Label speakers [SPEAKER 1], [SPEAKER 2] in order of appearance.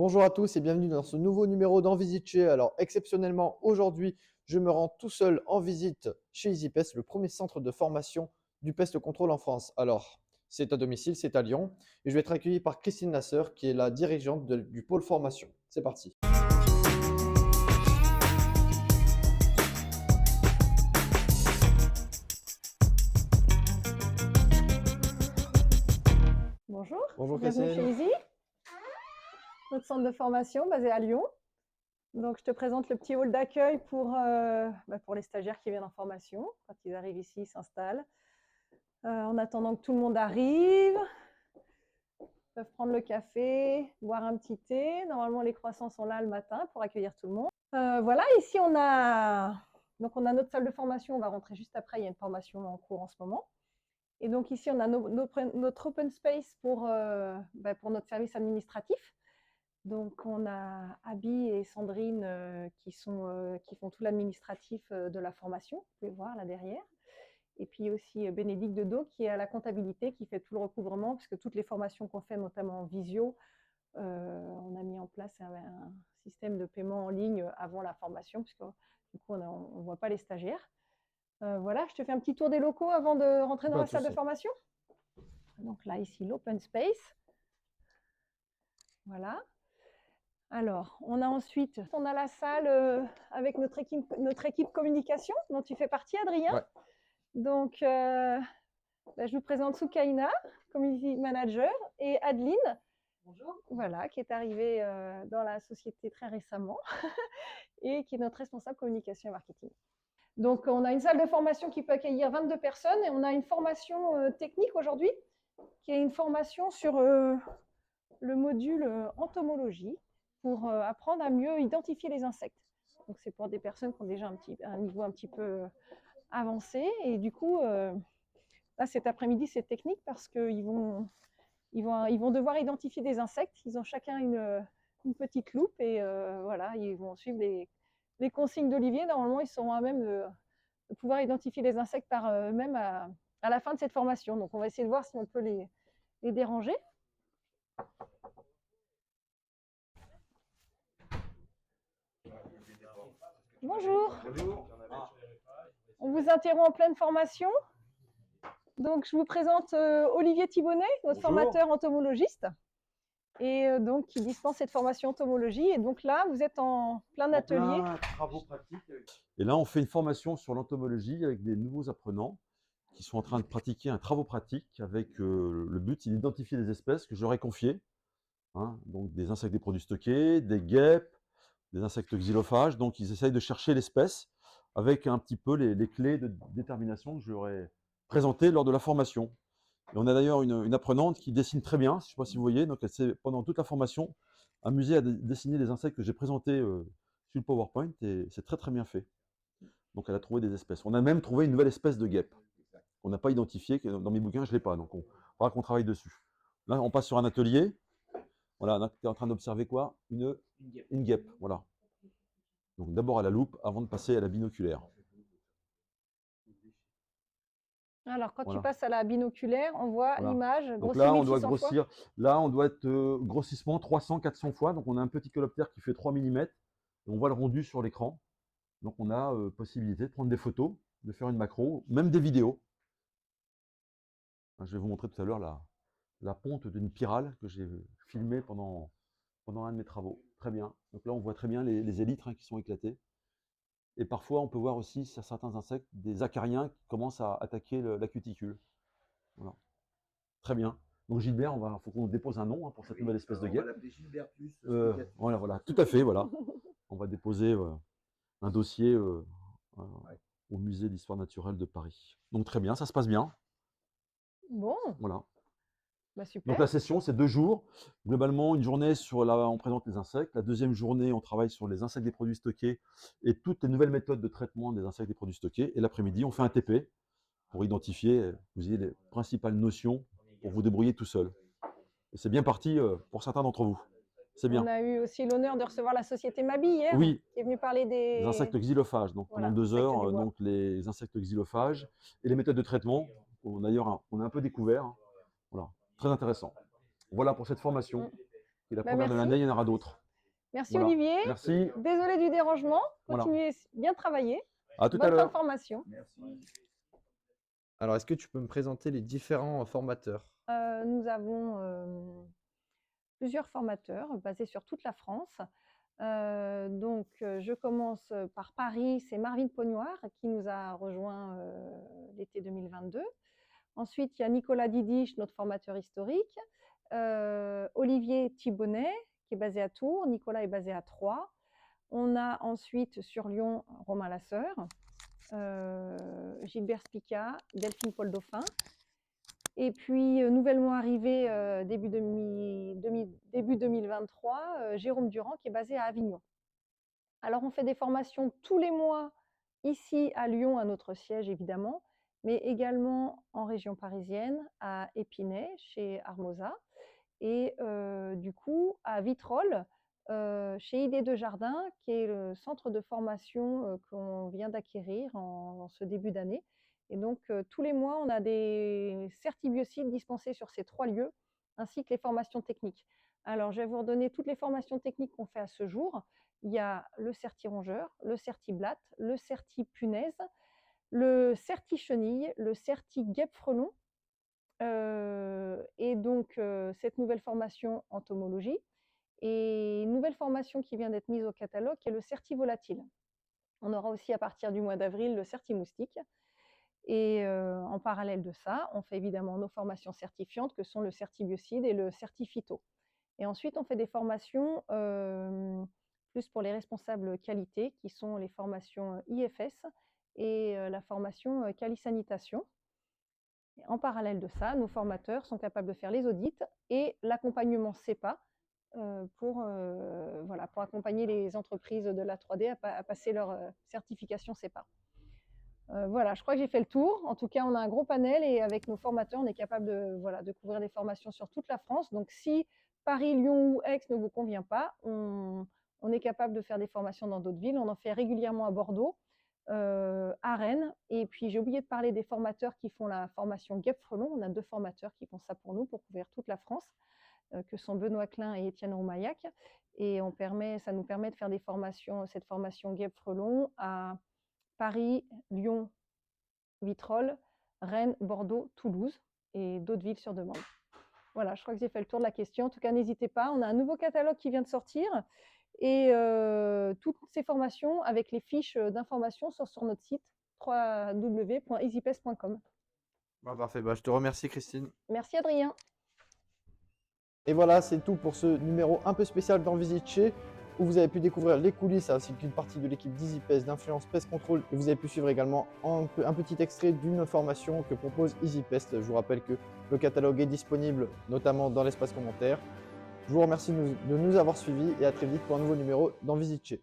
[SPEAKER 1] Bonjour à tous et bienvenue dans ce nouveau numéro d'En Visite chez. Alors, exceptionnellement, aujourd'hui, je me rends tout seul en visite chez EasyPest, le premier centre de formation du pest contrôle en France. Alors, c'est à domicile, c'est à Lyon, et je vais être accueilli par Christine Lasseur, qui est la dirigeante du pôle formation. C'est parti.
[SPEAKER 2] Bonjour,
[SPEAKER 1] Bonjour
[SPEAKER 2] bienvenue chez
[SPEAKER 1] Christine.
[SPEAKER 2] Easy, notre centre de formation basé à Lyon. Donc, je te présente le petit hall d'accueil pour les stagiaires qui viennent en formation. Quand ils arrivent ici, ils s'installent. En attendant que tout le monde arrive, ils peuvent prendre le café, boire un petit thé. Normalement, les croissants sont là le matin pour accueillir tout le monde. Voilà, ici, on a notre salle de formation. On va rentrer juste après. Il y a une formation en cours en ce moment. Et donc ici, on a notre open space pour notre service administratif. Donc on a Abby et Sandrine qui font tout l'administratif de la formation, vous pouvez voir là derrière. Et puis aussi Bénédicte Dedeau qui est à la comptabilité, qui fait tout le recouvrement, puisque toutes les formations qu'on fait, notamment en visio, on a mis en place un système de paiement en ligne avant la formation, puisque du coup on ne voit pas les stagiaires. Voilà, je te fais un petit tour des locaux avant de rentrer dans la salle de formation. Donc là, ici, l'open space. Voilà. Alors, on a la salle avec notre équipe communication, dont tu fais partie, Adrien.
[SPEAKER 1] Ouais.
[SPEAKER 2] Donc, je vous présente Soukaina, community manager, et Adeline, bonjour. Voilà, qui est arrivée dans la société très récemment et qui est notre responsable communication et marketing. Donc, on a une salle de formation qui peut accueillir 22 personnes et on a une formation technique aujourd'hui, qui est une formation sur le module entomologie pour apprendre à mieux identifier les insectes. Donc, c'est pour des personnes qui ont déjà un niveau un petit peu avancé. Et du coup, là, cet après-midi, c'est technique parce qu'ils vont devoir identifier des insectes. Ils ont chacun une petite loupe et voilà, ils vont suivre les consignes d'Olivier. Normalement, ils seront à même de pouvoir identifier les insectes par eux-mêmes à la fin de cette formation. Donc, on va essayer de voir si on peut les déranger. Bonjour.
[SPEAKER 3] Bonjour.
[SPEAKER 2] On vous interrompt en pleine formation. Donc, je vous présente Olivier Thibonnet, notre formateur entomologiste, et donc qui dispense cette formation entomologie. Et donc là, vous êtes en plein atelier.
[SPEAKER 3] Travaux pratiques. Et là, on fait une formation sur l'entomologie avec des nouveaux apprenants qui sont en train de pratiquer un travaux pratique avec le but d'identifier des espèces que j'aurais confiées. Hein, donc des insectes des produits stockés, des guêpes, des insectes xylophages. Donc, ils essayent de chercher l'espèce avec un petit peu les clés de détermination que je leur ai présentées lors de la formation. Et on a d'ailleurs une apprenante qui dessine très bien, je ne sais pas si vous voyez, donc elle s'est pendant toute la formation amusée à dessiner les insectes que j'ai présentés sur le PowerPoint et c'est très très bien fait. Donc elle a trouvé des espèces. On a même trouvé une nouvelle espèce de guêpe qu'on n'a pas identifiée, que dans mes bouquins je ne l'ai pas, donc on faudra qu'on travaille dessus. Là on passe sur un atelier. Voilà, on est en train d'observer quoi? Une guêpe, voilà. Donc d'abord à la loupe avant de passer à la binoculaire.
[SPEAKER 2] Alors, quand
[SPEAKER 3] Voilà.
[SPEAKER 2] tu passes à la binoculaire, on voit
[SPEAKER 3] Voilà.
[SPEAKER 2] l'image.
[SPEAKER 3] Donc là, on doit
[SPEAKER 2] 1600 fois.
[SPEAKER 3] grossir. Là, on doit être grossissement 300-400 fois. Donc on a un petit coloptère qui fait 3 mm. Et on voit le rendu sur l'écran. Donc on a possibilité de prendre des photos, de faire une macro, même des vidéos. Je vais vous montrer tout à l'heure la ponte d'une pyrale que j'ai filmée pendant un de mes travaux. Très bien. Donc là, on voit très bien les élytres qui sont éclatés. Et parfois, on peut voir aussi sur certains insectes des acariens qui commencent à attaquer la cuticule. Voilà. Très bien. Donc Gilbert, il faut qu'on dépose un nom pour cette nouvelle espèce de guêpe. On va l'appeler Gilbert plus. Voilà, tout à fait, voilà. On va déposer un dossier au musée d'histoire naturelle de Paris. Donc très bien, ça se passe bien.
[SPEAKER 2] Bon.
[SPEAKER 3] Voilà.
[SPEAKER 2] Bah, super.
[SPEAKER 3] Donc la session, c'est 2 jours. Globalement, une journée on présente les insectes. La deuxième journée, on travaille sur les insectes des produits stockés et toutes les nouvelles méthodes de traitement des insectes des produits stockés. Et l'après-midi, on fait un TP pour identifier, vous ayez les principales notions pour vous débrouiller tout seul. Et c'est bien parti pour certains d'entre vous. C'est bien.
[SPEAKER 2] On a eu aussi l'honneur de recevoir la société Mabi hier,
[SPEAKER 3] oui,
[SPEAKER 2] qui est venue parler des
[SPEAKER 3] insectes xylophages. Donc
[SPEAKER 2] voilà,
[SPEAKER 3] pendant 2 heures,
[SPEAKER 2] donc
[SPEAKER 3] les insectes xylophages et les méthodes de traitement. D'ailleurs, on a un peu découvert. Voilà, très intéressant. Voilà pour cette formation. Et la
[SPEAKER 2] Bah,
[SPEAKER 3] première de
[SPEAKER 2] merci.
[SPEAKER 3] l'année, il y en aura d'autres.
[SPEAKER 2] Merci
[SPEAKER 3] Voilà.
[SPEAKER 2] Olivier.
[SPEAKER 3] Merci.
[SPEAKER 2] Désolé du dérangement.
[SPEAKER 3] Voilà.
[SPEAKER 2] Continuez bien travailler.
[SPEAKER 3] À tout à
[SPEAKER 2] Bonne fin de
[SPEAKER 3] l'heure.
[SPEAKER 2] formation.
[SPEAKER 1] Alors, est-ce que tu peux me présenter les différents formateurs?
[SPEAKER 2] Nous avons plusieurs formateurs basés sur toute la France. Donc, je commence par Paris, c'est Marvin Pognoir qui nous a rejoint l'été 2022. Ensuite, il y a Nicolas Didiche, notre formateur historique. Olivier Thibonnet, qui est basé à Tours. Nicolas est basé à Troyes. On a ensuite sur Lyon Romain Lasseur, Gilbert Spica, Delphine Paul Dauphin. Et puis, nouvellement arrivé début 2023, Jérôme Durand, qui est basé à Avignon. Alors, on fait des formations tous les mois ici à Lyon, à notre siège évidemment, mais également en région parisienne, à Épinay, chez Armosa, et du coup à Vitrolles, chez Idées de Jardin, qui est le centre de formation qu'on vient d'acquérir en ce début d'année. Et donc tous les mois, on a des certibiocides dispensés sur ces 3 lieux, ainsi que les formations techniques. Alors, je vais vous redonner toutes les formations techniques qu'on fait à ce jour. Il y a le certi-rongeur, le certi-blatte, le certi-punaise, le certi-chenille, le certi-guêpe-frelon, et donc cette nouvelle formation entomologie, et une nouvelle formation qui vient d'être mise au catalogue, qui est le certi-volatile. On aura aussi à partir du mois d'avril le certi-moustique. Et en parallèle de ça, on fait évidemment nos formations certifiantes, que sont le certi-biocide et le certi-phyto. Et ensuite, on fait des formations plus pour les responsables qualité, qui sont les formations IFS et la formation qualisanitation. Et en parallèle de ça, nos formateurs sont capables de faire les audits et l'accompagnement CEPA pour accompagner les entreprises de la 3D à passer leur certification CEPA. Voilà, je crois que j'ai fait le tour. En tout cas, on a un gros panel et avec nos formateurs, on est capable de couvrir des formations sur toute la France. Donc, si Paris, Lyon ou Aix ne vous convient pas, on est capable de faire des formations dans d'autres villes. On en fait régulièrement à Bordeaux, à Rennes. Et puis, j'ai oublié de parler des formateurs qui font la formation guêpe-frelon. On a 2 formateurs qui font ça pour nous, pour couvrir toute la France, que sont Benoît Klein et Étienne Roumayac. Et ça nous permet de faire cette formation guêpe-frelon à Paris, Lyon, Vitrolles, Rennes, Bordeaux, Toulouse et d'autres villes sur demande. Voilà, je crois que j'ai fait le tour de la question. En tout cas, n'hésitez pas. On a un nouveau catalogue qui vient de sortir et toutes ces formations avec les fiches d'information sont sur notre site www.easypest.com.
[SPEAKER 1] Bah, parfait, bah, je te remercie Christine.
[SPEAKER 2] Merci Adrien.
[SPEAKER 1] Et voilà, c'est tout pour ce numéro un peu spécial dans Visite Chez, où vous avez pu découvrir les coulisses ainsi qu'une partie de l'équipe d'EasyPest, d'Influence Pest Control. Et vous avez pu suivre également un petit extrait d'une formation que propose EasyPest. Je vous rappelle que le catalogue est disponible notamment dans l'espace commentaire. Je vous remercie de nous avoir suivis et à très vite pour un nouveau numéro dans Visite Chez.